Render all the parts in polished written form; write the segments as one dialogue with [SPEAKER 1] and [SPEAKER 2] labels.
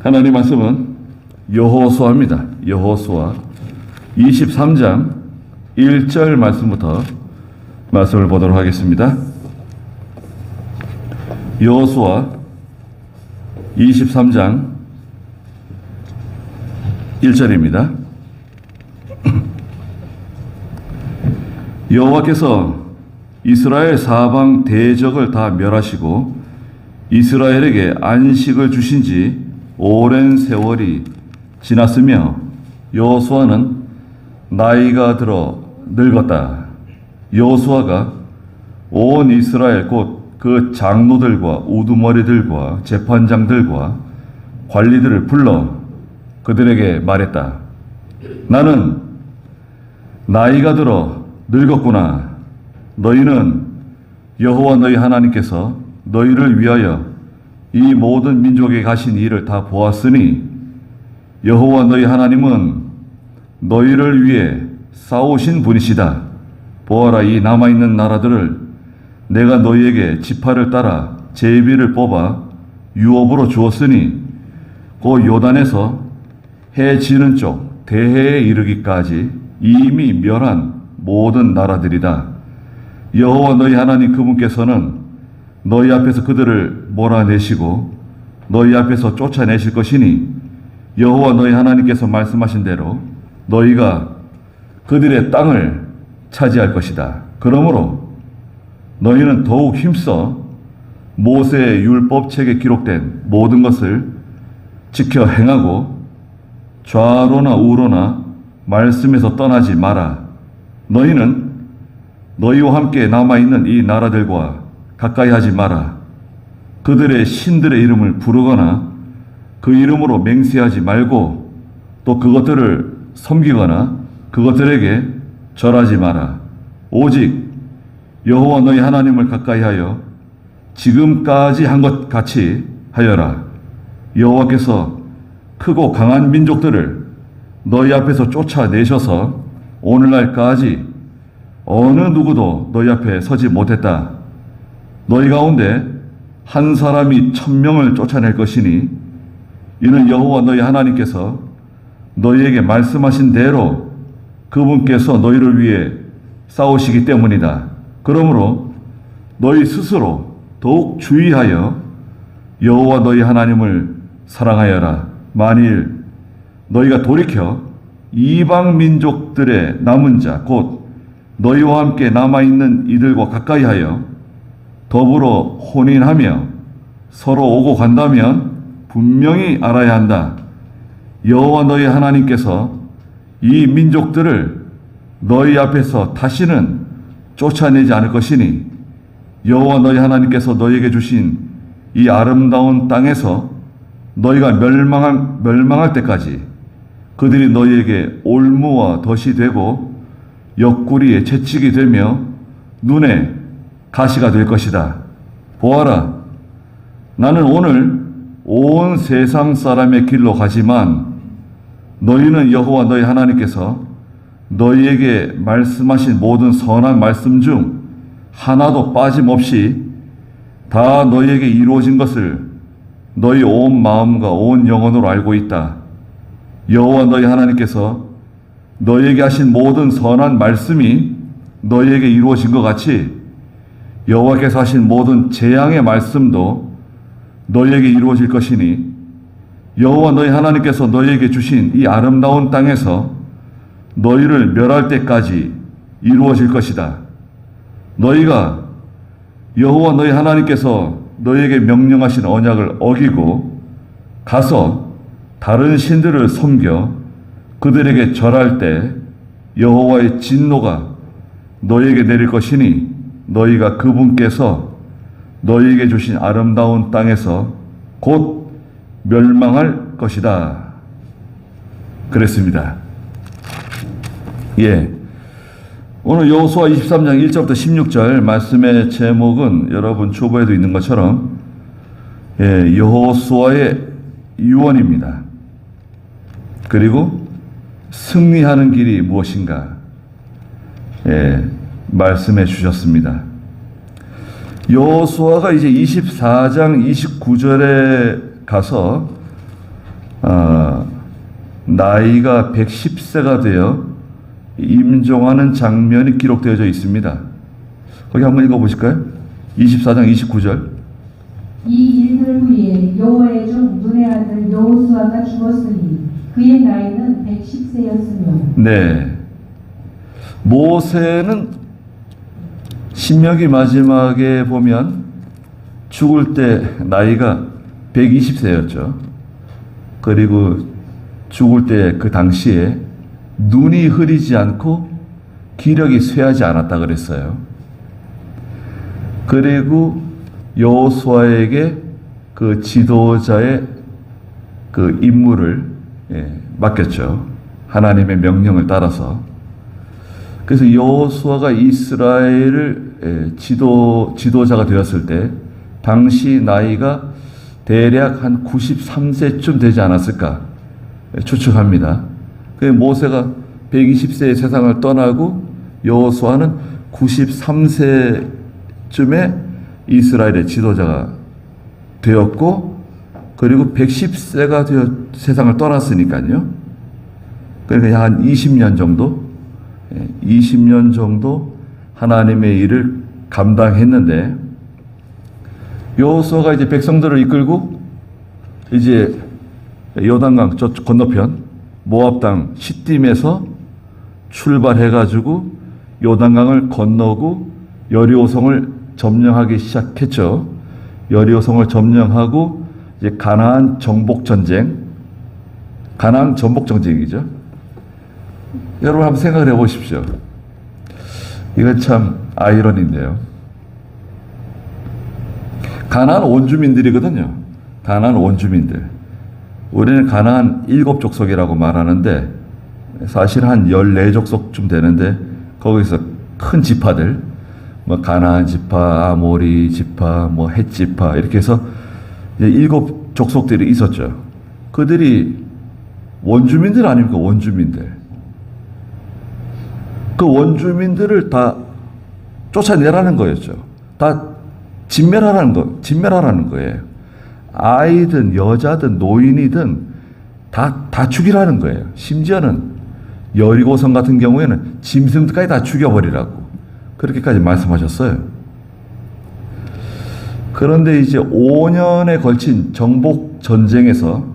[SPEAKER 1] 하나님 말씀은 여호수아입니다. 여호수아 23장 1절 말씀부터 말씀을 보도록 하겠습니다. 여호수아 23장 1절입니다. 여호와께서 이스라엘 사방 대적을 다 멸하시고 이스라엘에게 안식을 주신 지 오랜 세월이 지났으며 여호수아는 나이가 들어 늙었다. 여호수아가 온 이스라엘 곧 그 장로들과 우두머리들과 재판장들과 관리들을 불러 그들에게 말했다. 나는 나이가 들어 늙었구나. 너희는 여호와 너희 하나님께서 너희를 위하여 이 모든 민족에 가신 일을 다 보았으니 여호와 너희 하나님은 너희를 위해 싸우신 분이시다. 보아라, 이 남아있는 나라들을 내가 너희에게 지파를 따라 제비를 뽑아 유업으로 주었으니 그 요단에서 해 지는 쪽 대해에 이르기까지 이미 멸한 모든 나라들이다. 여호와 너희 하나님 그분께서는 너희 앞에서 그들을 몰아내시고 너희 앞에서 쫓아내실 것이니 여호와 너희 하나님께서 말씀하신 대로 너희가 그들의 땅을 차지할 것이다. 그러므로 너희는 더욱 힘써 모세의 율법책에 기록된 모든 것을 지켜 행하고 좌로나 우로나 말씀에서 떠나지 마라. 너희는 너희와 함께 남아있는 이 나라들과 가까이 하지 마라. 그들의 신들의 이름을 부르거나 그 이름으로 맹세하지 말고 또 그것들을 섬기거나 그것들에게 절하지 마라. 오직 여호와 너희 하나님을 가까이 하여 지금까지 한 것 같이 하여라. 여호와께서 크고 강한 민족들을 너희 앞에서 쫓아내셔서 오늘날까지 어느 누구도 너희 앞에 서지 못했다. 너희 가운데 한 사람이 1000명을 쫓아낼 것이니 이는 여호와 너희 하나님께서 너희에게 말씀하신 대로 그분께서 너희를 위해 싸우시기 때문이다. 그러므로 너희 스스로 더욱 주의하여 여호와 너희 하나님을 사랑하여라. 만일 너희가 돌이켜 이방 민족들의 남은 자 곧 너희와 함께 남아있는 이들과 가까이 하여 더불어 혼인하며 서로 오고 간다면 분명히 알아야 한다. 여호와 너희 하나님께서 이 민족들을 너희 앞에서 다시는 쫓아내지 않을 것이니 여호와 너희 하나님께서 너희에게 주신 이 아름다운 땅에서 너희가 멸망할 때까지 그들이 너희에게 올무와 덫이 되고 옆구리에 채찍이 되며 눈에 가시가 될 것이다. 보아라, 나는 오늘 온 세상 사람의 길로 가지만 너희는 여호와 너희 하나님께서 너희에게 말씀하신 모든 선한 말씀 중 하나도 빠짐없이 다 너희에게 이루어진 것을 너희 온 마음과 온 영혼으로 알고 있다. 여호와 너희 하나님께서 너희에게 하신 모든 선한 말씀이 너희에게 이루어진 것 같이 여호와께서 하신 모든 재앙의 말씀도 너희에게 이루어질 것이니 여호와 너희 하나님께서 너희에게 주신 이 아름다운 땅에서 너희를 멸할 때까지 이루어질 것이다. 너희가 여호와 너희 하나님께서 너희에게 명령하신 언약을 어기고 가서 다른 신들을 섬겨 그들에게 절할 때 여호와의 진노가 너희에게 내릴 것이니 너희가 그분께서 너희에게 주신 아름다운 땅에서 곧 멸망할 것이다. 그랬습니다. 오늘 여호수아 23장 1절부터 16절 말씀의 제목은 여러분 초보에도 있는 것처럼 여호수아의 유언입니다. 그리고 승리하는 길이 무엇인가 말씀해 주셨습니다. 여호수아가 이제 24장 29절에 가서 나이가 110세가 되어 임종하는 장면이 기록되어져 있습니다. 거기 한번 읽어보실까요? 24장 29절.
[SPEAKER 2] 이 일들 후에 여호와의 종 눈의 아들 여호수아가 죽었으니 그의 나이는 110세였으며.
[SPEAKER 1] 네. 모세는 신명기 마지막에 보면 죽을 때 나이가 120세였죠. 그리고 죽을 때 그 당시에 눈이 흐리지 않고 기력이 쇠하지 않았다 그랬어요. 그리고 여호수아에게 그 지도자의 그 임무를 맡겼죠. 하나님의 명령을 따라서. 그래서 여호수아가 이스라엘을 지도자가 되었을 때 당시 나이가 대략 한 93세쯤 되지 않았을까 추측합니다. 모세가 120세의 세상을 떠나고 여호수아는 93세쯤에 이스라엘의 지도자가 되었고, 그리고 110세가 되어 세상을 떠났으니까요. 그러니까 한 20년 정도 하나님의 일을 감당했는데, 여호수아가 이제 백성들을 이끌고 이제 요단강 저 건너편 모압 땅 시딤에서 출발해가지고 요단강을 건너고 여리고성을 점령하기 시작했죠. 여리고성을 점령하고 이제 가나안 정복 전쟁이죠. 여러분 한번 생각을 해보십시오. 이건 참 아이러니인데요. 가나안 원주민들이거든요. 가나안 원주민들. 우리는 가나안 7족속이라고 말하는데 사실 한 14족속쯤 되는데 거기서 큰 지파들, 뭐 가나안 지파, 아모리 지파, 뭐 헷 지파 이렇게 해서 7족속들이 있었죠. 그들이 원주민들 아닙니까? 원주민들. 그 원주민들을 다 쫓아내라는 거였죠. 다 진멸하라는 거예요. 아이든 여자든 노인이든 다 죽이라는 거예요. 심지어는 여리고성 같은 경우에는 짐승들까지 다 죽여버리라고 그렇게까지 말씀하셨어요. 그런데 이제 5년에 걸친 정복 전쟁에서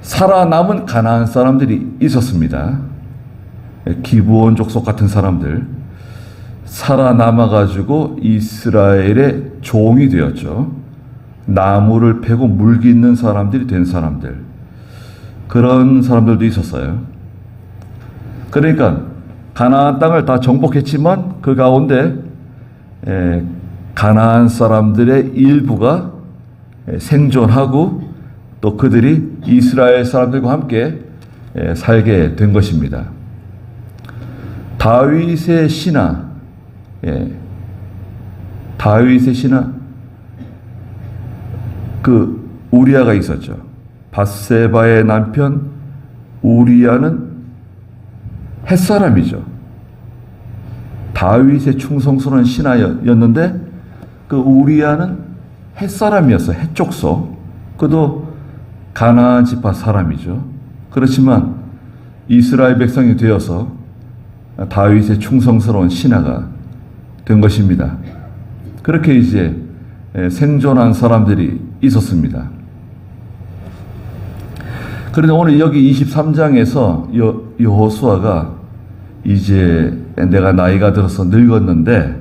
[SPEAKER 1] 살아남은 가나안 사람들이 있었습니다. 기브온 족속 같은 사람들 살아남아가지고 이스라엘의 종이 되었죠. 나무를 패고 물기 있는 사람들이 된 사람들, 그런 사람들도 있었어요. 그러니까 가나안 땅을 다 정복했지만 그 가운데 가나안 사람들의 일부가 생존하고 또 그들이 이스라엘 사람들과 함께 살게 된 것입니다. 다윗의 신하, 그 우리아가 있었죠. 밧세바의 남편 우리아는 헷사람이죠. 다윗의 충성스러운 신하였는데 그 우리아는 헷사람이었어요. 헷족속. 그도 가나안 지파 사람이죠. 그렇지만 이스라엘 백성이 되어서 다윗의 충성스러운 신하가 된 것입니다. 그렇게 이제 생존한 사람들이 있었습니다. 그런데 오늘 여기 23장에서 여호수아가 이제 내가 나이가 들어서 늙었는데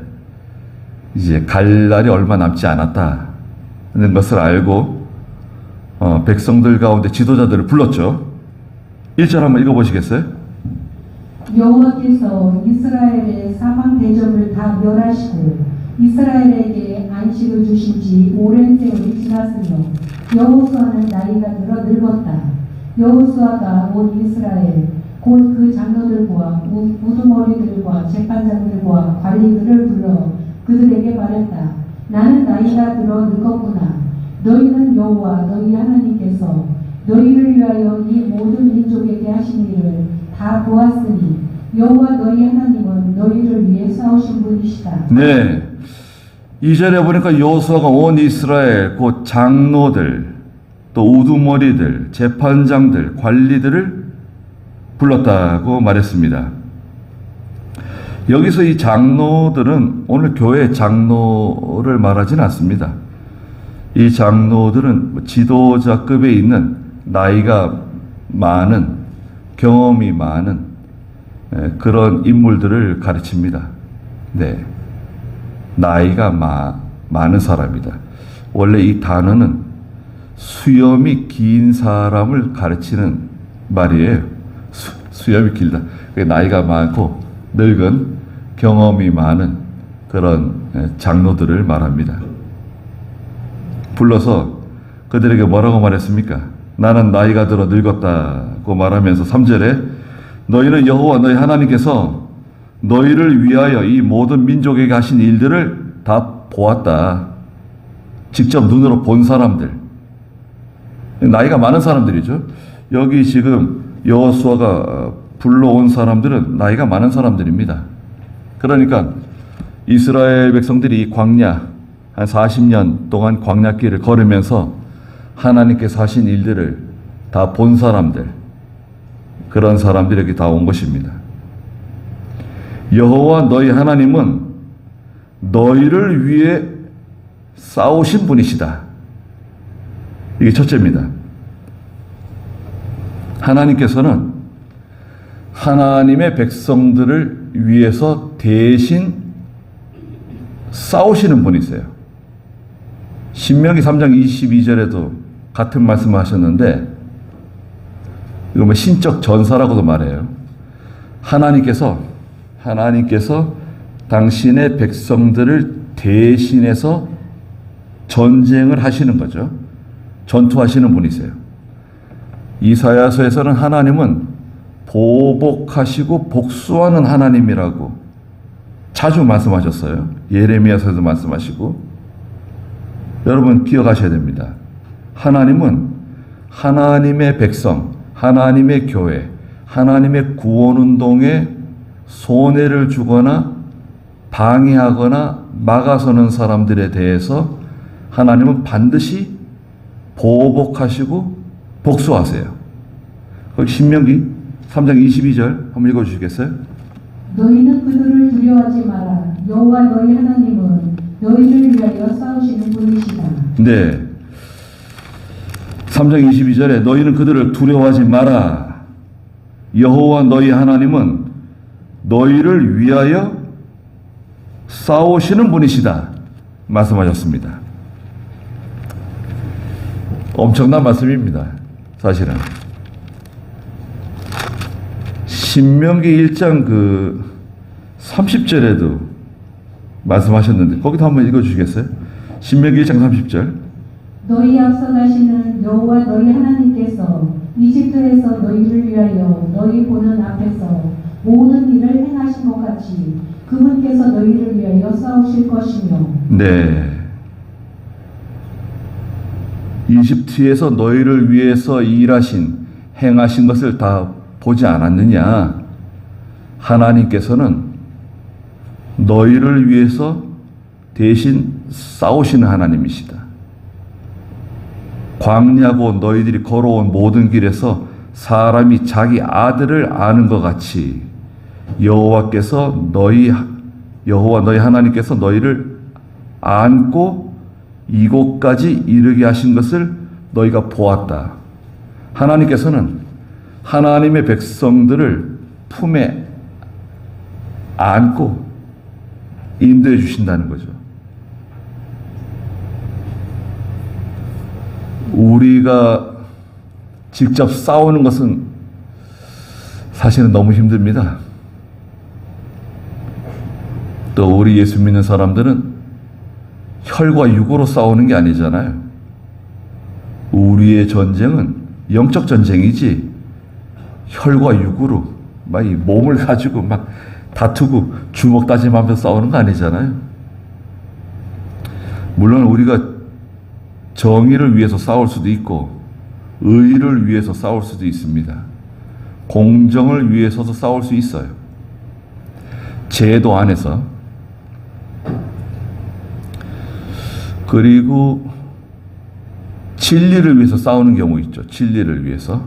[SPEAKER 1] 이제 갈 날이 얼마 남지 않았다는 것을 알고 백성들 가운데 지도자들을 불렀죠. 1절 한번 읽어보시겠어요?
[SPEAKER 2] 여호와께서 이스라엘의 사방 대적을 다 멸하시고 이스라엘에게 안식을 주신 지 오랜 세월이 지났으며 여호수아는 나이가 들어 늙었다. 여호수아가 온 이스라엘 곧 그 장로들과 우두머리들과 재판장들과 관리들을 불러 그들에게 말했다. 나는 나이가 들어 늙었구나. 너희는 여호와 너희 하나님께서 너희를 위하여 이 모든 민족에게 하신 일을 다 보았으니 여호와 너희 하나님은 너희를 위해 싸우신 분이시다.
[SPEAKER 1] 네. 2절에 보니까 여호수아가 온 이스라엘 곧 장로들, 또 우두머리들, 재판장들, 관리들을 불렀다고 말했습니다. 여기서 이 장로들은 오늘 교회 장로를 말하지는 않습니다. 이 장로들은 지도자급에 있는 나이가 많은, 경험이 많은 그런 인물들을 가르칩니다. 네. 나이가 많은 사람이다. 원래 이 단어는 수염이 긴 사람을 가르치는 말이에요. 수염이 길다. 나이가 많고 늙은 경험이 많은 그런 장로들을 말합니다. 불러서 그들에게 뭐라고 말했습니까? 나는 나이가 들어 늙었다고 말하면서 3절에 너희는 여호와 너희 하나님께서 너희를 위하여 이 모든 민족에게 하신 일들을 다 보았다. 직접 눈으로 본 사람들. 나이가 많은 사람들이죠. 여기 지금 여호수아가 불러온 사람들은 나이가 많은 사람들입니다. 그러니까 이스라엘 백성들이 이 광야 한 40년 동안 광야길을 걸으면서 하나님께서 하신 일들을 다 본 사람들, 그런 사람들에게 다 온 것입니다. 여호와 너희 하나님은 너희를 위해 싸우신 분이시다. 이게 첫째입니다. 하나님께서는 하나님의 백성들을 위해서 대신 싸우시는 분이세요. 신명기 3장 22절에도 같은 말씀을 하셨는데 이거 뭐 신적 전사라고도 말해요. 하나님께서 당신의 백성들을 대신해서 전쟁을 하시는 거죠. 전투하시는 분이세요. 이사야서에서는 하나님은 보복하시고 복수하는 하나님이라고 자주 말씀하셨어요. 예레미야서에도 말씀하시고. 여러분 기억하셔야 됩니다. 하나님은 하나님의 백성, 하나님의 교회, 하나님의 구원운동에 손해를 주거나 방해하거나 막아서는 사람들에 대해서 하나님은 반드시 보복하시고 복수하세요. 신명기 3장 22절 한번 읽어주시겠어요?
[SPEAKER 2] 너희는 그들을 두려워하지 마라. 여호와 너희 하나님은 너희를 위하여 싸우시는 분이시다.
[SPEAKER 1] 네. 3장 22절에 너희는 그들을 두려워하지 마라. 여호와 너희 하나님은 너희를 위하여 싸우시는 분이시다. 말씀하셨습니다. 엄청난 말씀입니다. 사실은. 신명기 1장 30절에도 말씀하셨는데 거기도 한번 읽어주시겠어요? 신명기 1장 30절.
[SPEAKER 2] 너희 앞서 가시는 여호와 너희 하나님께서 이집트에서 너희를 위하여 너희 보는 앞에서 모든 일을 행하신 것 같이 그분께서 너희를 위하여 싸우실 것이며.
[SPEAKER 1] 네. 이집트에서 너희를 위해서 일하신 행하신 것을 다 보지 않았느냐? 하나님께서는 너희를 위해서 대신 싸우시는 하나님이시다. 광야고 너희들이 걸어온 모든 길에서 사람이 자기 아들을 아는 것 같이 여호와 너희 하나님께서 너희를 안고 이곳까지 이르게 하신 것을 너희가 보았다. 하나님께서는 하나님의 백성들을 품에 안고 인도해 주신다는 거죠. 우리가 직접 싸우는 것은 사실은 너무 힘듭니다. 또 우리 예수 믿는 사람들은 혈과 육으로 싸우는 게 아니잖아요. 우리의 전쟁은 영적 전쟁이지 혈과 육으로 막 이 몸을 가지고 막 다투고 주먹 다짐하면서 싸우는 거 아니잖아요. 물론 우리가 정의를 위해서 싸울 수도 있고 의를 위해서 싸울 수도 있습니다. 공정을 위해서도 싸울 수 있어요. 제도 안에서. 그리고 진리를 위해서 싸우는 경우 있죠. 진리를 위해서.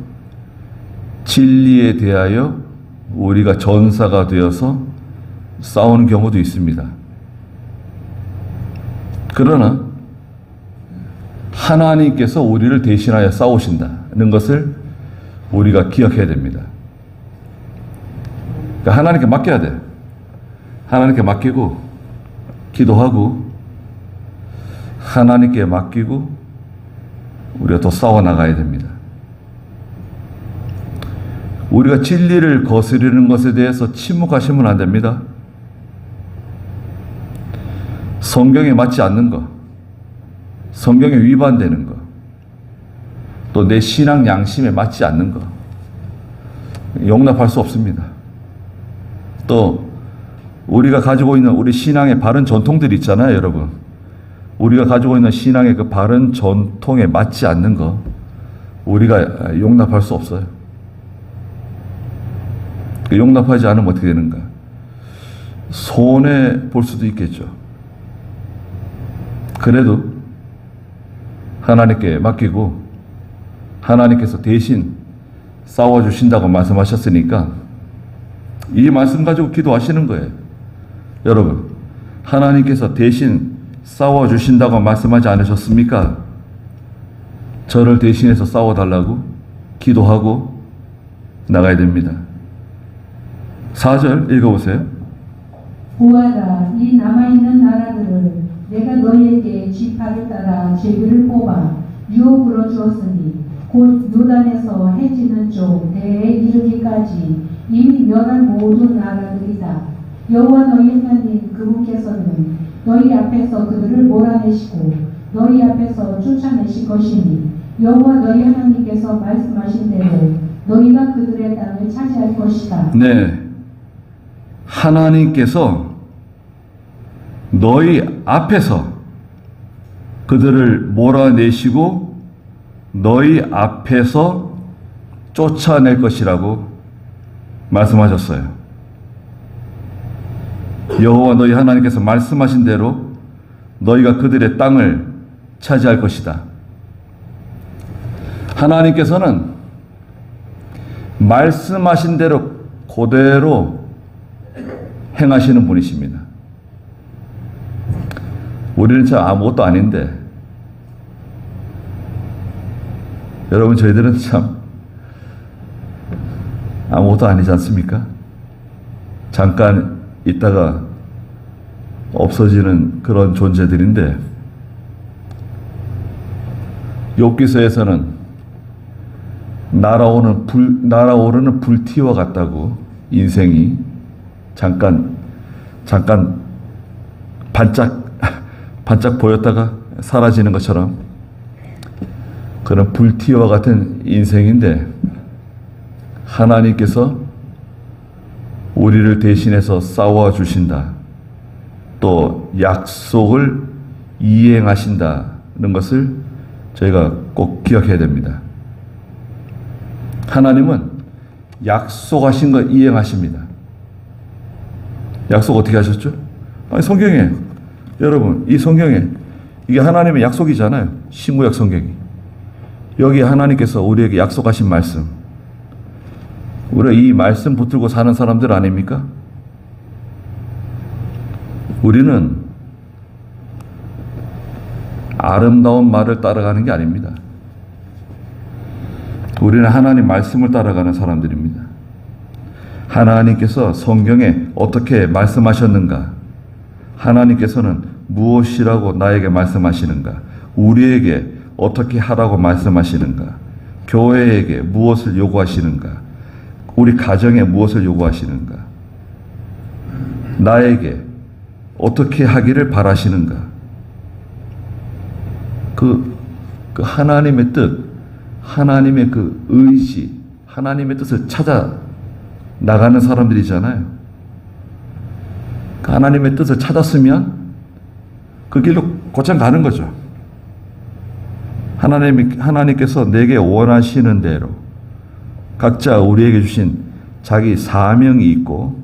[SPEAKER 1] 진리에 대하여 우리가 전사가 되어서 싸우는 경우도 있습니다. 그러나 하나님께서 우리를 대신하여 싸우신다는 것을 우리가 기억해야 됩니다. 그러니까 하나님께 맡겨야 돼요. 하나님께 맡기고 기도하고 하나님께 맡기고 우리가 또 싸워나가야 됩니다. 우리가 진리를 거스르는 것에 대해서 침묵하시면 안 됩니다. 성경에 맞지 않는 것, 성경에 위반되는 것, 또 내 신앙 양심에 맞지 않는 것, 용납할 수 없습니다. 또 우리가 가지고 있는 우리 신앙의 바른 전통들이 있잖아요, 여러분. 우리가 가지고 있는 신앙의 그 바른 전통에 맞지 않는 것, 우리가 용납할 수 없어요. 용납하지 않으면 어떻게 되는가? 손해 볼 수도 있겠죠. 그래도 하나님께 맡기고 하나님께서 대신 싸워주신다고 말씀하셨으니까 이 말씀 가지고 기도하시는 거예요. 여러분, 하나님께서 대신 싸워주신다고 말씀하지 않으셨습니까? 저를 대신해서 싸워달라고 기도하고 나가야 됩니다. 4절 읽어보세요.
[SPEAKER 2] 보아라, 이 남아있는 나라들을 내가 너희에게 지파를 따라 제비를 뽑아 유혹으로 주었으니 곧 요단에서 해지는 쪽 대에 이르기까지 이미 멸한 모든 나라들이다. 여호와 너희 하나님 그분께서는 너희 앞에서 그들을 몰아내시고 너희 앞에서 쫓아내실 것이니 여호와 너희 하나님께서 말씀하신 대로 너희가 그들의 땅을 차지할 것이다.
[SPEAKER 1] 네, 하나님께서 너희 앞에서 그들을 몰아내시고 너희 앞에서 쫓아낼 것이라고 말씀하셨어요. 여호와 너희 하나님께서 말씀하신 대로 너희가 그들의 땅을 차지할 것이다. 하나님께서는 말씀하신 대로 그대로 행하시는 분이십니다. 우리는 참 아무것도 아닌데, 여러분, 저희들은 참 아무것도 아니지 않습니까? 잠깐 있다가 없어지는 그런 존재들인데, 욥기서에서는 날아오르는 불티와 같다고, 인생이 잠깐 반짝 보였다가 사라지는 것처럼 그런 불티와 같은 인생인데, 하나님께서 우리를 대신해서 싸워주신다, 또 약속을 이행하신다는 것을 저희가 꼭 기억해야 됩니다. 하나님은 약속하신 것 이행하십니다. 약속 어떻게 하셨죠? 아니, 성경에, 여러분, 이 성경에 이게 하나님의 약속이잖아요. 신구약 성경이. 여기 하나님께서 우리에게 약속하신 말씀, 우리가 이 말씀 붙들고 사는 사람들 아닙니까? 우리는 아름다운 말을 따라가는 게 아닙니다. 우리는 하나님 말씀을 따라가는 사람들입니다. 하나님께서 성경에 어떻게 말씀하셨는가? 하나님께서는 무엇이라고 나에게 말씀하시는가? 우리에게 어떻게 하라고 말씀하시는가? 교회에게 무엇을 요구하시는가? 우리 가정에 무엇을 요구하시는가? 나에게 어떻게 하기를 바라시는가? 그 하나님의 뜻, 하나님의 그 의지, 하나님의 뜻을 찾아 나가는 사람들이잖아요. 하나님의 뜻을 찾았으면 그 길로 곧장 가는 거죠. 하나님께서 내게 원하시는 대로 각자 우리에게 주신 자기 사명이 있고,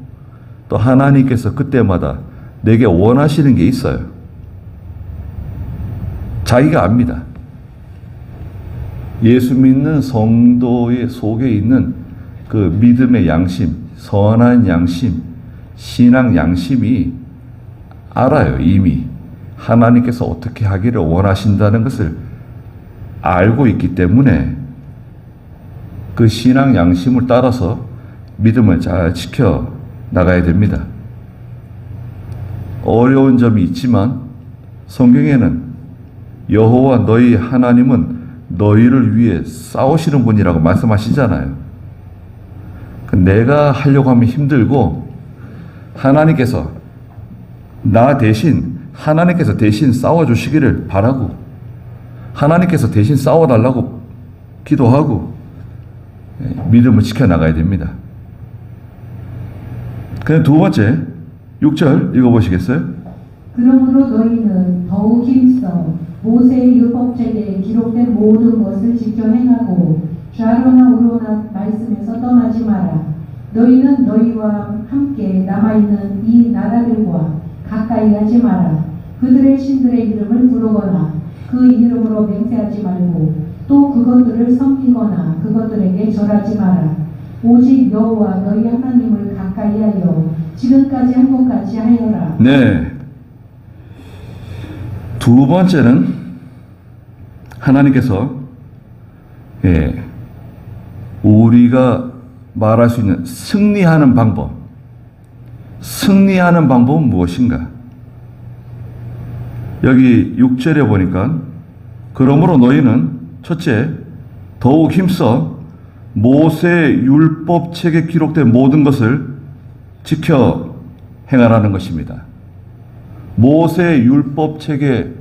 [SPEAKER 1] 또 하나님께서 그때마다 내게 원하시는 게 있어요. 자기가 압니다. 예수 믿는 성도의 속에 있는 그 믿음의 양심, 선한 양심, 신앙 양심이 알아요. 이미 하나님께서 어떻게 하기를 원하신다는 것을 알고 있기 때문에 그 신앙 양심을 따라서 믿음을 잘 지켜 나가야 됩니다. 어려운 점이 있지만 성경에는 여호와 너희 하나님은 너희를 위해 싸우시는 분이라고 말씀하시잖아요. 내가 하려고 하면 힘들고 하나님께서 하나님께서 대신 싸워주시기를 바라고 하나님께서 대신 싸워달라고 기도하고 믿음을 지켜나가야 됩니다. 그럼 두 번째 6절 읽어보시겠어요?
[SPEAKER 2] 그러므로 너희는 더욱 힘써 모세의 율법책에 기록된 모든 것을 지켜 행하고 좌로나 우로나 말씀에서 떠나지 마라. 너희는 너희와 함께 남아있는 이 나라들과 가까이 하지 마라. 그들의 신들의 이름을 부르거나 그 이름으로 맹세하지 말고 또 그것들을 섬기거나 그것들에게 절하지 마라. 오직 여호와 너희 하나님을 가까이 하여 지금까지 한 것 같이 하여라.
[SPEAKER 1] 네. 두 번째는 하나님께서 우리가 말할 수 있는 승리하는 방법. 승리하는 방법은 무엇인가? 여기 6절에 보니까 그러므로 너희는 첫째 더욱 힘써 모세의 율법책에 기록된 모든 것을 지켜 행하라는 것입니다. 모세의 율법책에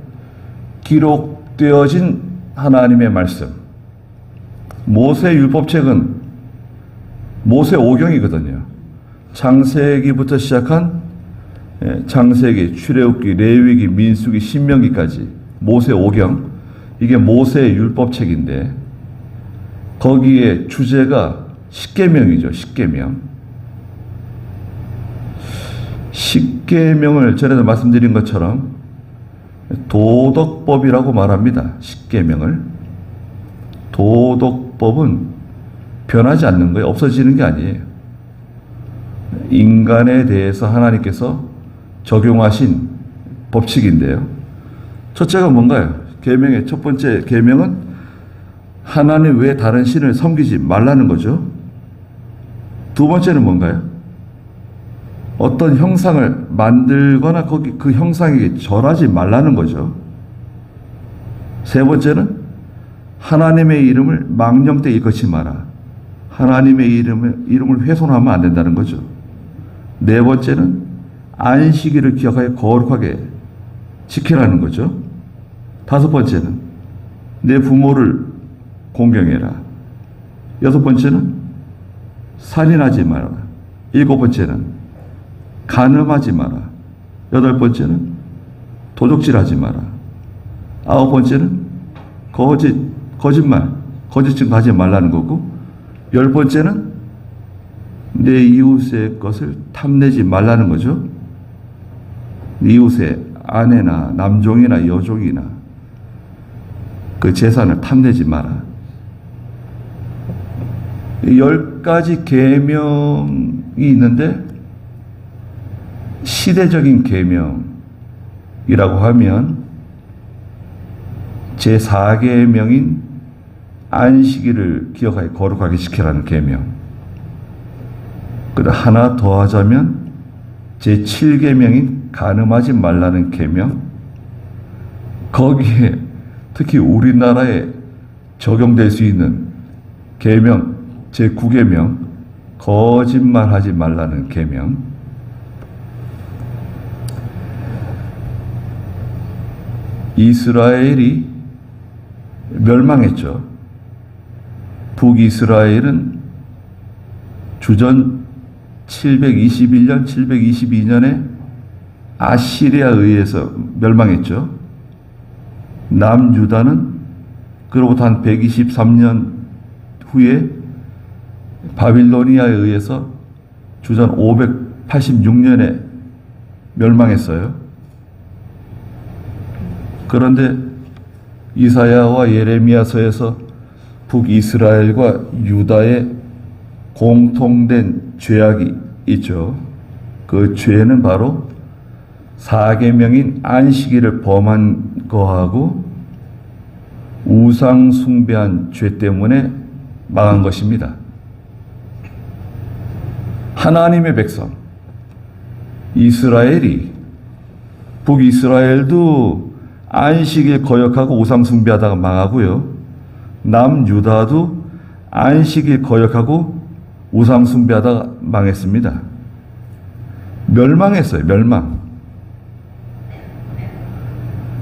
[SPEAKER 1] 기록되어진 하나님의 말씀. 모세의 율법책은 모세 오경이거든요. 창세기부터 시작한 창세기, 출애굽기, 레위기, 민수기, 신명기까지 모세 오경. 이게 모세의 율법책인데 거기에 주제가 십계명이죠. 십계명. 십계명을 전에도 말씀드린 것처럼 도덕법이라고 말합니다. 십계명을. 도덕법은 변하지 않는 거예요. 없어지는 게 아니에요. 인간에 대해서 하나님께서 적용하신 법칙인데요. 첫째가 뭔가요? 계명의 첫 번째 계명은 하나님 외에 다른 신을 섬기지 말라는 거죠. 두 번째는 뭔가요? 어떤 형상을 만들거나 거기 그 형상에게 절하지 말라는 거죠. 세 번째는 하나님의 이름을 망령되이 일컫지 마라. 하나님의 이름을 훼손하면 안 된다는 거죠. 네 번째는 안식일을 기억하여 거룩하게 지키라는 거죠. 다섯 번째는 내 부모를 공경해라. 여섯 번째는 살인하지 마라. 일곱 번째는 간음하지 마라. 여덟 번째는 도적질하지 마라. 아홉 번째는 거짓말, 거짓증 하지 말라는 거고, 열 번째는 내 이웃의 것을 탐내지 말라는 거죠. 이웃의 아내나 남종이나 여종이나 그 재산을 탐내지 마라. 10가지 계명이 있는데 시대적인 계명이라고 하면 제4계명인 안식일을 기억하여 거룩하게 지키라는 계명. 그리고 하나 더 하자면 제7계명인 간음하지 말라는 계명. 거기에 특히 우리나라에 적용될 수 있는 계명 제9계명 거짓말하지 말라는 계명. 이스라엘이 멸망했죠. 북이스라엘은 주전 721년, 722년에 아시리아에 의해서 멸망했죠. 남유다는 그로부터 한 123년 후에 바빌로니아에 의해서 주전 586년에 멸망했어요. 그런데 이사야와 예레미야서에서 북이스라엘과 유다의 공통된 죄악이 있죠. 그 죄는 바로 사계명인 안식일을 범한 거하고 우상 숭배한 죄 때문에 망한 것입니다. 하나님의 백성 이스라엘이 북이스라엘도 안식일 거역하고 우상 숭배하다가 망하고요. 남유다도 안식일 거역하고 우상 숭배하다가 망했습니다. 멸망했어요. 멸망.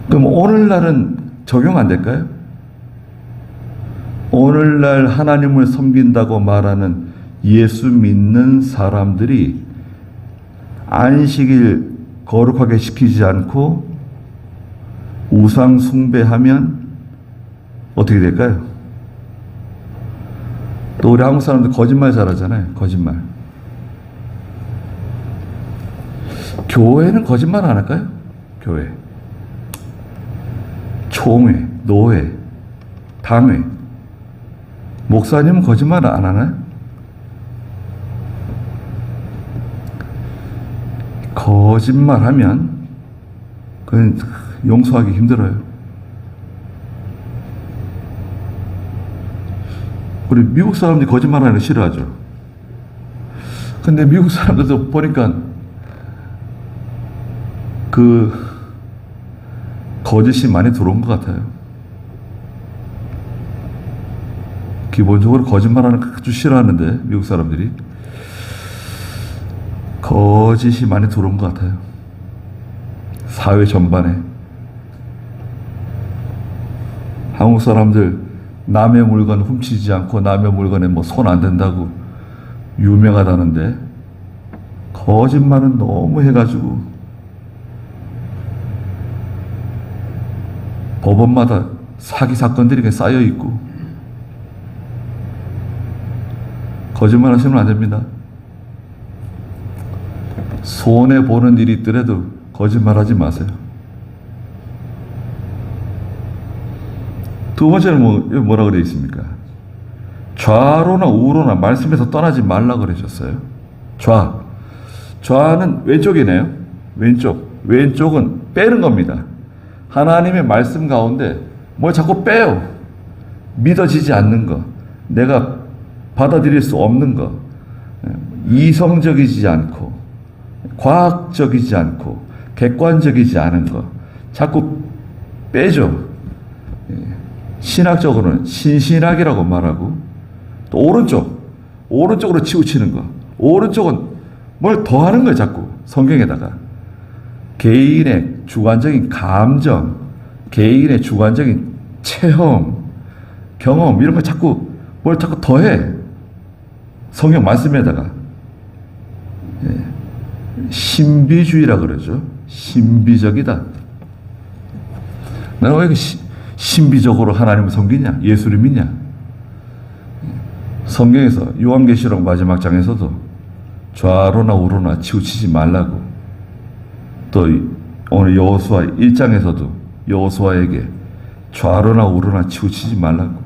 [SPEAKER 1] 그럼 오늘날은 적용 안 될까요? 오늘날 하나님을 섬긴다고 말하는 예수 믿는 사람들이 안식일 거룩하게 시키지 않고 우상 숭배하면 어떻게 될까요? 또 우리 한국 사람들 거짓말 잘하잖아요. 거짓말. 교회는 거짓말 안 할까요? 교회. 총회, 노회, 당회. 목사님은 거짓말 안 하나요? 거짓말하면 그건 용서하기 힘들어요. 우리 미국 사람들이 거짓말하는 거 싫어하죠. 근데 미국 사람들도 보니까 그 거짓이 많이 들어온 것 같아요. 기본적으로 거짓말하는 거 아주 싫어하는데 미국 사람들이 거짓이 많이 들어온 것 같아요. 사회 전반에. 한국 사람들 남의 물건 훔치지 않고 남의 물건에 뭐 손 안 댄다고 유명하다는데 거짓말은 너무 해가지고 법원마다 사기 사건들이 쌓여 있고 거짓말 하시면 안 됩니다. 손해 보는 일이 있더라도 거짓말하지 마세요. 두 번째는 뭐라 그래 있습니까? 좌로나 우로나 말씀에서 떠나지 말라 그러셨어요. 좌는 왼쪽이네요. 왼쪽은 빼는 겁니다. 하나님의 말씀 가운데 뭘 자꾸 빼요. 믿어지지 않는 거, 내가 받아들일 수 없는 거, 이성적이지 않고 과학적이지 않고 객관적이지 않은 거 자꾸 빼죠. 신학적으로는 신신학이라고 말하고, 또 오른쪽으로 치우치는 거, 오른쪽은 뭘 더하는 거예요. 자꾸 성경에다가 개인의 주관적인 감정, 개인의 주관적인 체험, 경험 이런 거 자꾸 더해. 성경 말씀에다가 신비주의라 그러죠. 신비적이다. 나는 왜 신비적으로 하나님을 섬기냐? 예수를 믿냐? 성경에서 요한계시록 마지막 장에서도 좌로나 우로나 치우치지 말라고, 또 오늘 여호수아 1장에서도 여호수아에게 좌로나 우로나 치우치지 말라고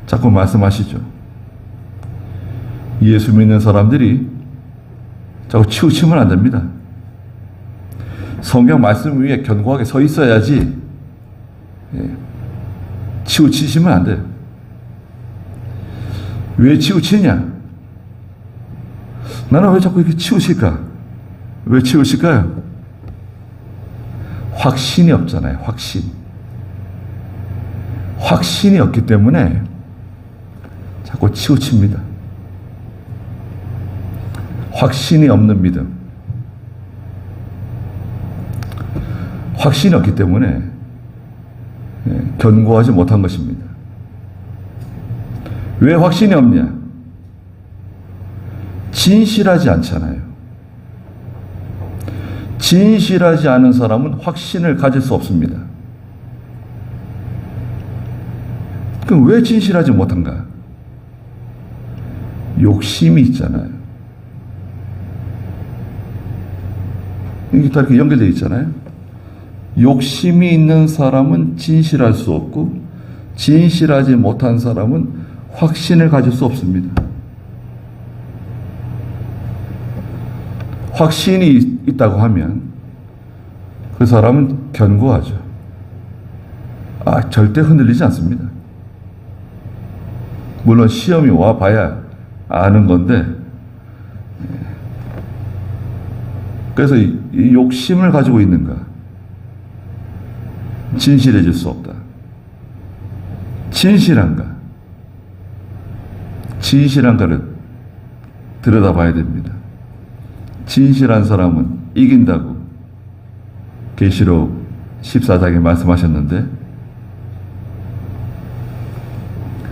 [SPEAKER 1] 자꾸 말씀하시죠. 예수 믿는 사람들이 자꾸 치우치면 안 됩니다. 성경 말씀 위에 견고하게 서 있어야지 치우치시면 안 돼요. 왜 치우치냐? 나는 왜 자꾸 이렇게 치우칠까? 왜 치우칠까요? 확신이 없잖아요. 확신이 없기 때문에 자꾸 치우칩니다. 확신이 없는 믿음. 확신이 없기 때문에 견고하지 못한 것입니다. 왜 확신이 없냐? 진실하지 않잖아요. 진실하지 않은 사람은 확신을 가질 수 없습니다. 그럼 왜 진실하지 못한가? 욕심이 있잖아요. 이게 다 이렇게 연결되어 있잖아요. 욕심이 있는 사람은 진실할 수 없고, 진실하지 못한 사람은 확신을 가질 수 없습니다. 확신이 있다고 하면 그 사람은 견고하죠. 절대 흔들리지 않습니다. 물론 시험이 와봐야 아는 건데, 그래서 이 욕심을 가지고 있는가? 진실해질 수 없다. 진실한가? 진실한가를 들여다봐야 됩니다. 진실한 사람은 이긴다고 계시록 14장에 말씀하셨는데,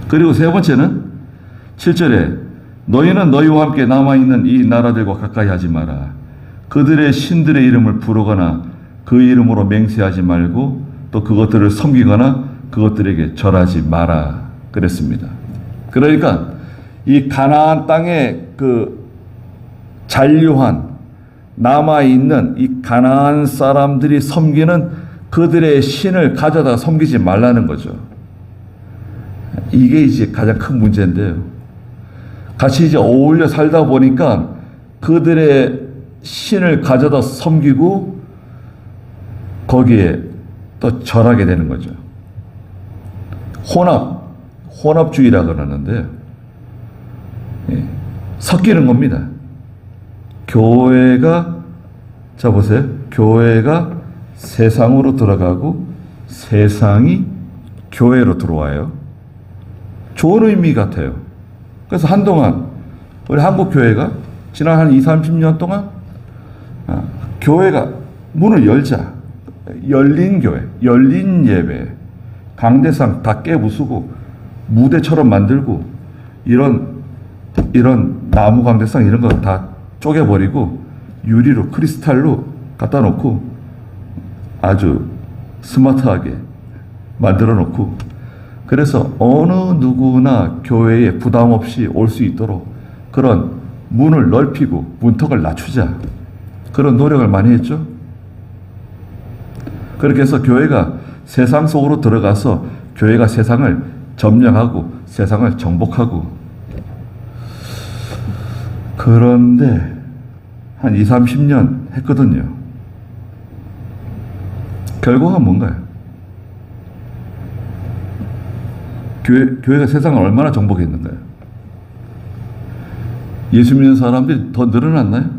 [SPEAKER 1] 그리고 세 번째는 7절에 너희는 너희와 함께 남아있는 이 나라들과 가까이 하지 마라. 그들의 신들의 이름을 부르거나 그 이름으로 맹세하지 말고 또 그것들을 섬기거나 그것들에게 절하지 마라 그랬습니다. 그러니까 이 가나안 땅에 그 잔류한 남아있는 이 가나안 사람들이 섬기는 그들의 신을 가져다 섬기지 말라는 거죠. 이게 이제 가장 큰 문제인데요. 같이 이제 어울려 살다 보니까 그들의 신을 가져다 섬기고 거기에 또 절하게 되는 거죠. 혼합주의라 그러는데요. 섞이는 겁니다. 교회가, 자 보세요. 교회가 세상으로 들어가고 세상이 교회로 들어와요. 좋은 의미 같아요. 그래서 한동안 우리 한국교회가 지난 한 20, 30년 동안 교회가 문을 열자. 열린 교회, 열린 예배, 강대상 다 깨부수고 무대처럼 만들고 이런 나무 강대상 이런 거 다 쪼개버리고 유리로 크리스탈로 갖다 놓고 아주 스마트하게 만들어 놓고, 그래서 어느 누구나 교회에 부담 없이 올 수 있도록 그런 문을 넓히고 문턱을 낮추자, 그런 노력을 많이 했죠. 그렇게 해서 교회가 세상 속으로 들어가서 교회가 세상을 점령하고 세상을 정복하고, 그런데 한 20, 30년 했거든요. 결과가 뭔가요? 교회가 세상을 얼마나 정복했는가요? 예수 믿는 사람들이 더 늘어났나요?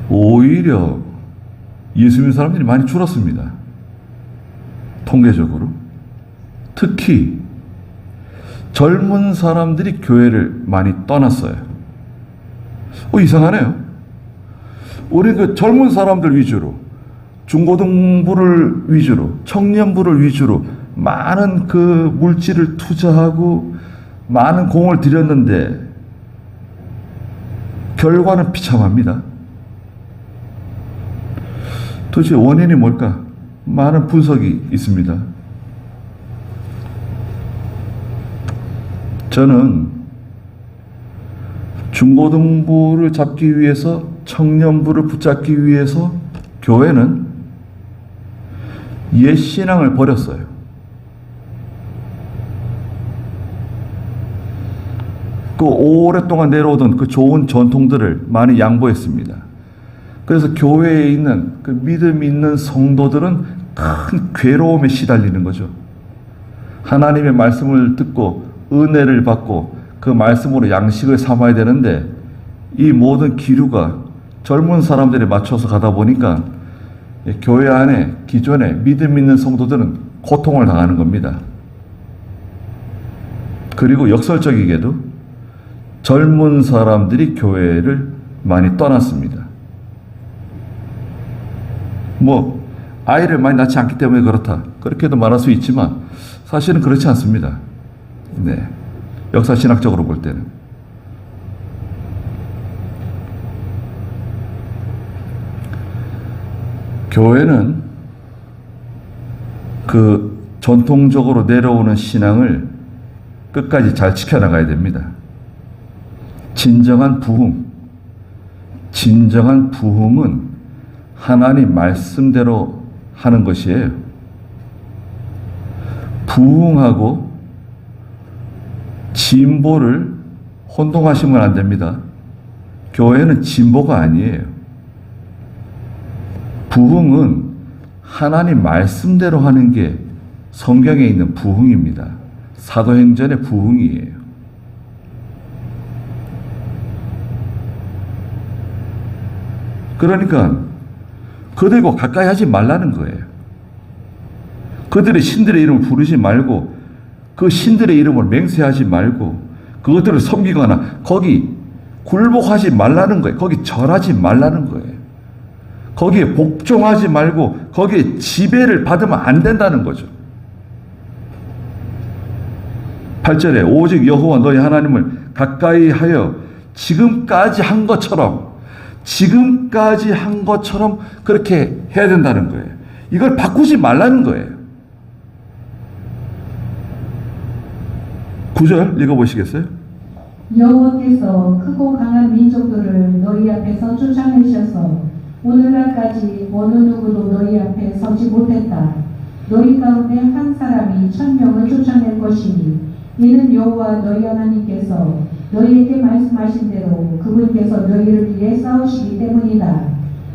[SPEAKER 1] 오히려 예수 믿는 사람들이 많이 줄었습니다. 통계적으로. 특히 젊은 사람들이 교회를 많이 떠났어요. 이상하네요. 우리 그 젊은 사람들 위주로, 중고등부를 위주로, 청년부를 위주로 많은 그 물질을 투자하고 많은 공을 들였는데 결과는 비참합니다. 도대체 원인이 뭘까? 많은 분석이 있습니다. 저는 중고등부를 잡기 위해서, 청년부를 붙잡기 위해서 교회는 옛 신앙을 버렸어요. 그 오랫동안 내려오던 그 좋은 전통들을 많이 양보했습니다. 그래서 교회에 있는 그 믿음 있는 성도들은 큰 괴로움에 시달리는 거죠. 하나님의 말씀을 듣고 은혜를 받고 그 말씀으로 양식을 삼아야 되는데 이 모든 기류가 젊은 사람들에 맞춰서 가다 보니까 교회 안에 기존에 믿음 있는 성도들은 고통을 당하는 겁니다. 그리고 역설적이게도 젊은 사람들이 교회를 많이 떠났습니다. 아이를 많이 낳지 않기 때문에 그렇다, 그렇게도 말할 수 있지만 사실은 그렇지 않습니다. 네. 역사신학적으로 볼 때는. 교회는 그 전통적으로 내려오는 신앙을 끝까지 잘 지켜나가야 됩니다. 진정한 부흥은 하나님 말씀대로 하는 것이에요. 부흥하고 진보를 혼동하시면 안 됩니다. 교회는 진보가 아니에요. 부흥은 하나님 말씀대로 하는 게 성경에 있는 부흥입니다. 사도행전의 부흥이에요. 그러니까 그들과 가까이 하지 말라는 거예요. 그들의 신들의 이름을 부르지 말고 그 신들의 이름을 맹세하지 말고 그것들을 섬기거나 거기 굴복하지 말라는 거예요. 거기 절하지 말라는 거예요. 거기에 복종하지 말고 거기에 지배를 받으면 안 된다는 거죠. 8절에 오직 여호와 너희 하나님을 가까이 하여 지금까지 한 것처럼 그렇게 해야 된다는 거예요. 이걸 바꾸지 말라는 거예요. 9절 읽어보시겠어요?
[SPEAKER 2] 여호와께서 크고 강한 민족들을 너희 앞에서 쫓아내셔서 오늘날까지 어느 누구도 너희 앞에 서지 못했다. 너희 가운데 한 사람이 1000명을 쫓아낼 것이니 이는 여호와 너희 하나님께서 너희에게 말씀하신 대로 그분께서 너희를 위해 싸우시기 때문이다.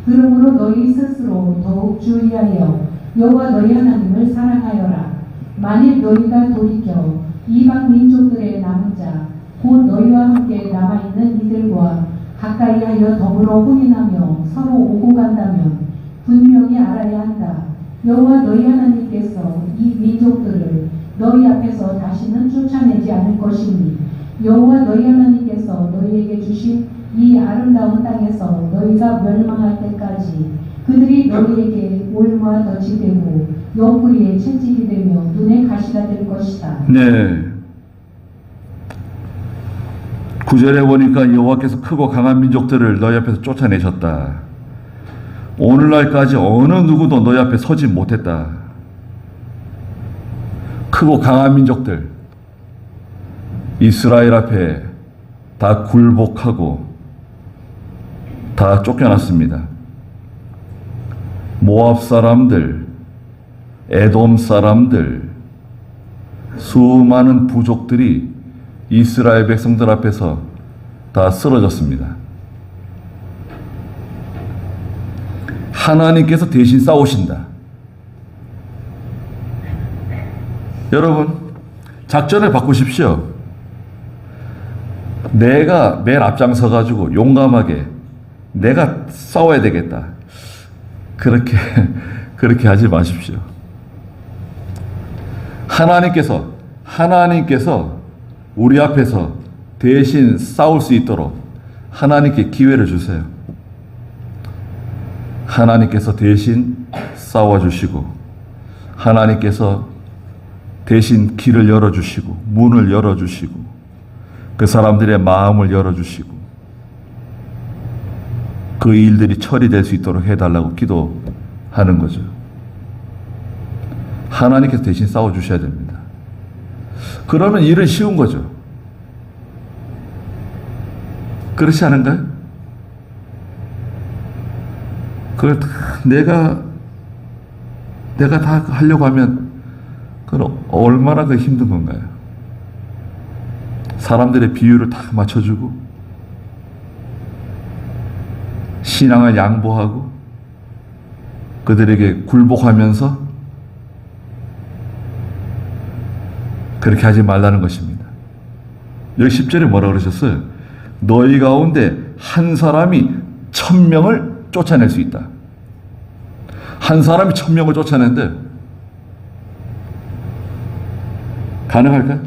[SPEAKER 2] 그러므로 너희 스스로 더욱 주의하여 여호와 너희 하나님을 사랑하여라. 만일 너희가 돌이켜 이방 민족들의 남은 자 곧 너희와 함께 남아있는 이들과 가까이하여 더불어 혼인하며 서로 오고 간다면 분명히 알아야 한다. 여호와 너희 하나님께서 이 민족들을 너희 앞에서 다시는 쫓아내지 않을 것이니 여호와 너희 하나님께서 너희에게 주신 이 아름다운 땅에서 너희가 멸망할 때까지 그들이 너희에게 올무와 덫이 되고 옆구리에 채찍이 되며 눈에 가시가 될 것이다.
[SPEAKER 1] 네. 9절에 보니까 여호와께서 크고 강한 민족들을 너희 앞에서 쫓아내셨다. 오늘날까지 어느 누구도 너희 앞에 서지 못했다. 크고 강한 민족들 이스라엘 앞에 다 굴복하고 다 쫓겨났습니다. 모압 사람들, 에돔 사람들, 수많은 부족들이 이스라엘 백성들 앞에서 다 쓰러졌습니다. 하나님께서 대신 싸우신다. 여러분, 작전을 바꾸십시오. 내가 맨 앞장서 가지고 용감하게 내가 싸워야 되겠다. 그렇게 하지 마십시오. 하나님께서 우리 앞에서 대신 싸울 수 있도록 하나님께 기회를 주세요. 하나님께서 대신 싸워주시고 하나님께서 대신 길을 열어주시고 문을 열어주시고 그 사람들의 마음을 열어주시고 그 일들이 처리될 수 있도록 해달라고 기도하는 거죠. 하나님께서 대신 싸워주셔야 됩니다. 그러면 일은 쉬운 거죠. 그렇지 않은가요? 그걸 내가 다 하려고 하면 그건 얼마나 그 힘든 건가요? 사람들의 비율을 다 맞춰주고 신앙을 양보하고 그들에게 굴복하면서 그렇게 하지 말라는 것입니다. 여기 10절에 뭐라 그러셨어요? 너희 가운데 한 사람이 1000명을 쫓아낼 수 있다. 한 사람이 1000명을 쫓아낸데 가능할까요?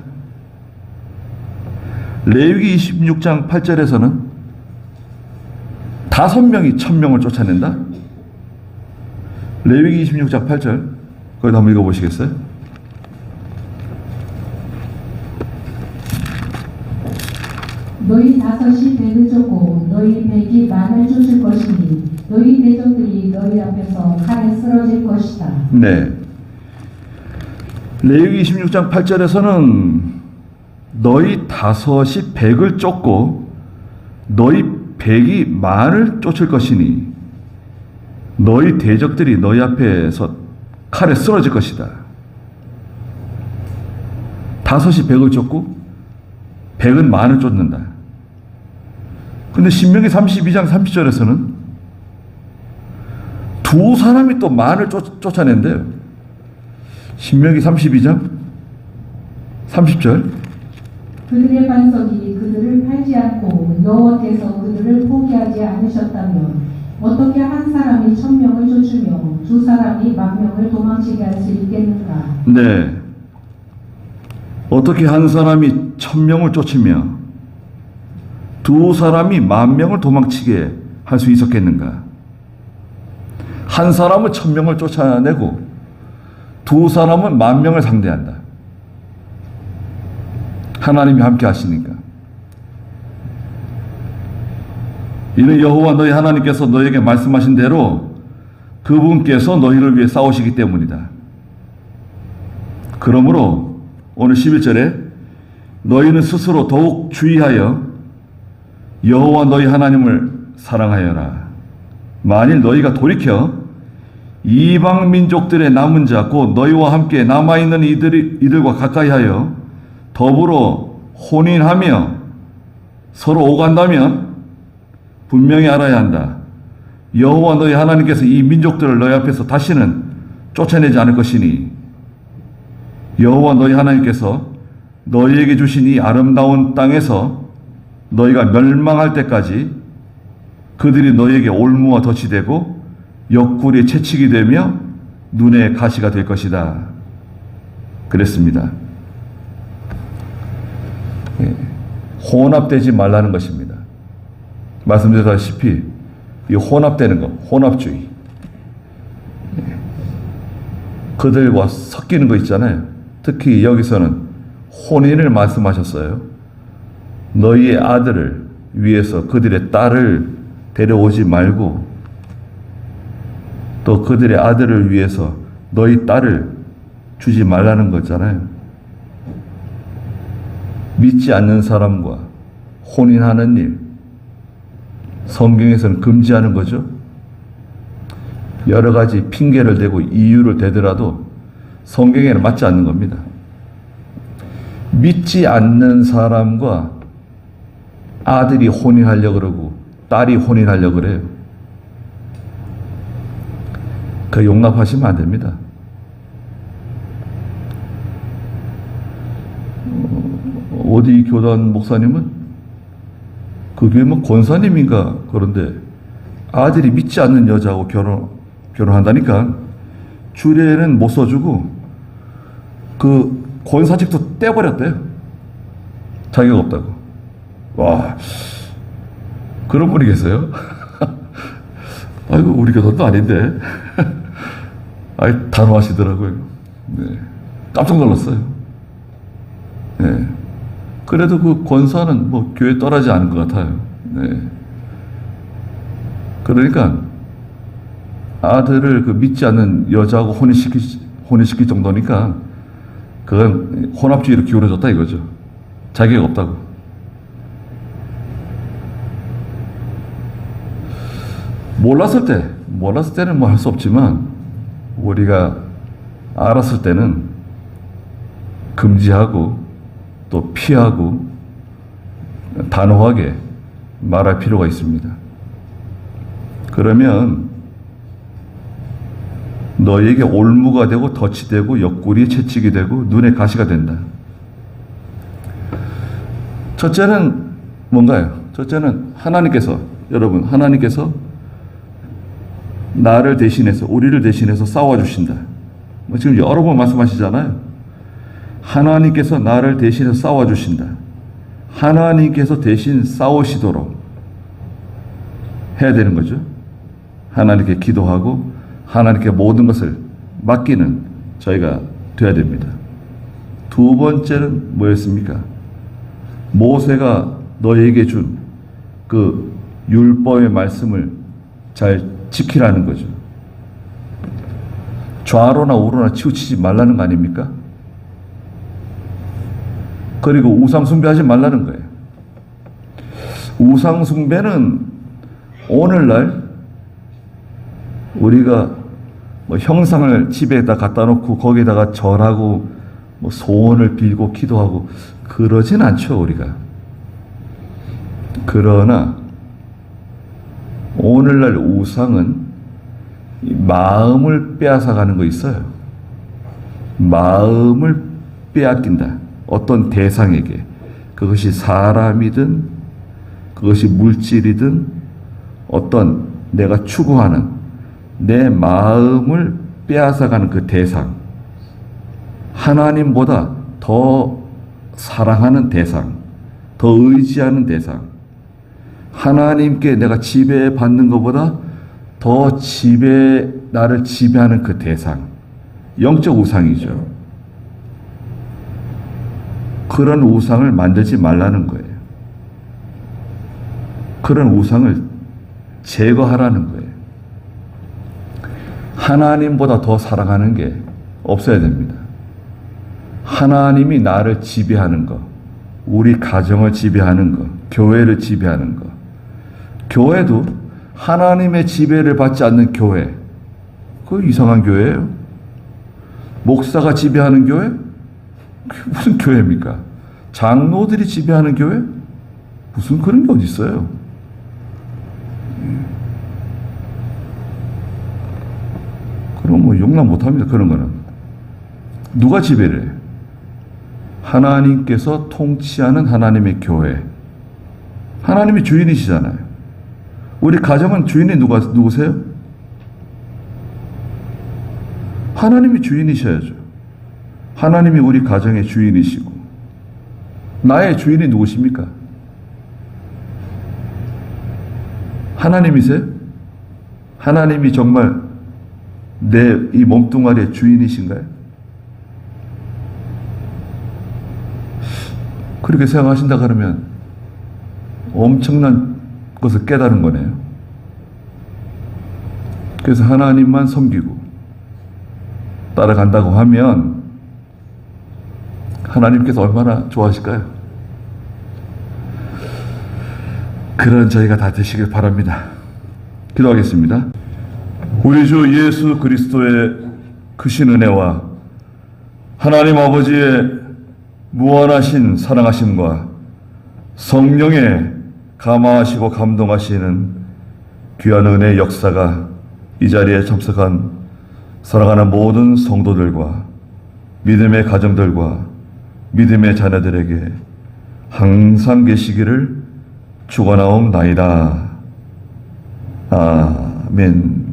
[SPEAKER 1] 레위기 26장 8절에서는 5명이 1000명을 쫓아낸다. 레위기 26장 8절 거기다 한번 읽어보시겠어요?
[SPEAKER 2] 너희 5이 백을 쫓고 너희 100이 만을 쫓을 것이니 너희 대적들이 너희 앞에서 칼에 쓰러질 것이다.
[SPEAKER 1] 네. 레위기 26장 8절에서는 너희 5이 100을 쫓고 너희 100이 만을 쫓을 것이니 너희 대적들이 너희 앞에서 칼에 쓰러질 것이다. 5이 100을 쫓고 100은 만을 쫓는다. 근데 신명기 32장 30절에서는 두 사람이 또 만을 쫓아낸대요. 신명기 32장 30절.
[SPEAKER 2] 그들의 반석이 그들을 팔지 않고 여호와께서 그들을 포기하지 않으셨다면 어떻게 한 사람이 1000명을 쫓으며 두 사람이 10,000명을 도망치게 할 수 있겠는가?
[SPEAKER 1] 네. 어떻게 한 사람이 1000명을 쫓으며 두 사람이 10,000명을 도망치게 할 수 있었겠는가? 한 사람은 1000명을 쫓아내고 두 사람은 10,000명을 상대한다. 하나님이 함께 하시니까. 이는 여호와 너희 하나님께서 너희에게 말씀하신 대로 그분께서 너희를 위해 싸우시기 때문이다. 그러므로 오늘 11절에 너희는 스스로 더욱 주의하여 여호와 너희 하나님을 사랑하여라. 만일 너희가 돌이켜 이방 민족들의 남은 자 곧 너희와 함께 남아있는 이들과 가까이하여 더불어 혼인하며 서로 오간다면 분명히 알아야 한다. 여호와 너희 하나님께서 이 민족들을 너희 앞에서 다시는 쫓아내지 않을 것이니 여호와 너희 하나님께서 너희에게 주신 이 아름다운 땅에서 너희가 멸망할 때까지 그들이 너희에게 올무와 덫이 되고 옆구리에 채찍이 되며 눈에 가시가 될 것이다. 그랬습니다. 혼합되지 말라는 것입니다. 말씀드렸다시피 이 혼합되는 것, 혼합주의. 그들과 섞이는 거 있잖아요. 특히 여기서는 혼인을 말씀하셨어요. 너희의 아들을 위해서 그들의 딸을 데려오지 말고 또 그들의 아들을 위해서 너희 딸을 주지 말라는 거잖아요. 믿지 않는 사람과 혼인하는 일, 성경에서는 금지하는 거죠. 여러 가지 핑계를 대고 이유를 대더라도 성경에는 맞지 않는 겁니다. 믿지 않는 사람과 아들이 혼인하려고 그러고 딸이 혼인하려고 그래요. 그 용납하시면 안 됩니다. 어디 교단 목사님은 그 교회 뭐 권사님인가 그런데 아들이 믿지 않는 여자하고 결혼한다니까 주례는 못 써주고 그 권사직도 떼버렸대요. 자격 없다고. 와, 그런 분이 계세요? 아이고, 우리 교단도 아닌데. 아이, 단호하시더라고요. 네. 깜짝 놀랐어요. 네. 그래도 그 권사는 뭐 교회 떠나지 않은 것 같아요. 네. 그러니까 아들을 그 믿지 않는 여자하고 혼인시킬 정도니까 그건 혼합주의로 기울어졌다 이거죠. 자격 없다고. 몰랐을 때는 뭐 할 수 없지만 우리가 알았을 때는 금지하고 또 피하고 단호하게 말할 필요가 있습니다. 그러면 너희에게 올무가 되고 덫이 되고 옆구리에 채찍이 되고 눈에 가시가 된다. 첫째는 뭔가요? 첫째는 여러분 하나님께서 나를 대신해서 우리를 대신해서 싸워주신다. 지금 여러 번 말씀하시잖아요. 하나님께서 나를 대신해서 싸워주신다. 하나님께서 대신 싸우시도록 해야 되는 거죠. 하나님께 기도하고 하나님께 모든 것을 맡기는 저희가 되어야 됩니다. 두 번째는 뭐였습니까? 모세가 너에게 준 그 율법의 말씀을 잘 지키라는 거죠. 좌로나 우로나 치우치지 말라는 거 아닙니까? 그리고 우상숭배하지 말라는 거예요. 우상숭배는 오늘날 우리가 뭐 형상을 집에다 갖다 놓고 거기에다가 절하고 뭐 소원을 빌고 기도하고 그러진 않죠, 우리가. 그러나 오늘날 우상은 이 마음을 빼앗아가는 거 있어요. 마음을 빼앗긴다. 어떤 대상에게. 그것이 사람이든 그것이 물질이든 어떤 내가 추구하는 내 마음을 빼앗아가는 그 대상, 하나님보다 더 사랑하는 대상, 더 의지하는 대상, 하나님께 내가 지배받는 것보다 더 나를 지배하는 그 대상, 영적 우상이죠. 그런 우상을 만들지 말라는 거예요. 그런 우상을 제거하라는 거예요. 하나님보다 더 사랑하는 게 없어야 됩니다. 하나님이 나를 지배하는 것, 우리 가정을 지배하는 것, 교회를 지배하는 것. 교회도 하나님의 지배를 받지 않는 교회, 그거 이상한 교회예요. 목사가 지배하는 교회? 그게 무슨 교회입니까? 장로들이 지배하는 교회? 무슨 그런 게 어디 있어요? 그럼 뭐 용납 못합니다. 그런 거는. 누가 지배를 해요? 하나님께서 통치하는 하나님의 교회. 하나님이 주인이시잖아요. 우리 가정은 주인이 누구세요? 하나님이 주인이셔야죠. 하나님이 우리 가정의 주인이시고. 나의 주인이 누구십니까? 하나님이세요? 하나님이 정말 내 이 몸뚱아리의 주인이신가요? 그렇게 생각하신다 그러면 엄청난 것을 깨달은 거네요. 그래서 하나님만 섬기고 따라간다고 하면 하나님께서 얼마나 좋아하실까요? 그런 저희가 다 되시길 바랍니다. 기도하겠습니다. 우리 주 예수 그리스도의 크신 은혜와 하나님 아버지의 무한하신 사랑하심과 성령의 감화하시고 감동하시는 귀한 은혜의 역사가 이 자리에 참석한 사랑하는 모든 성도들과 믿음의 가정들과 믿음의 자녀들에게 항상 계시기를 축원하옵나이다. 아멘.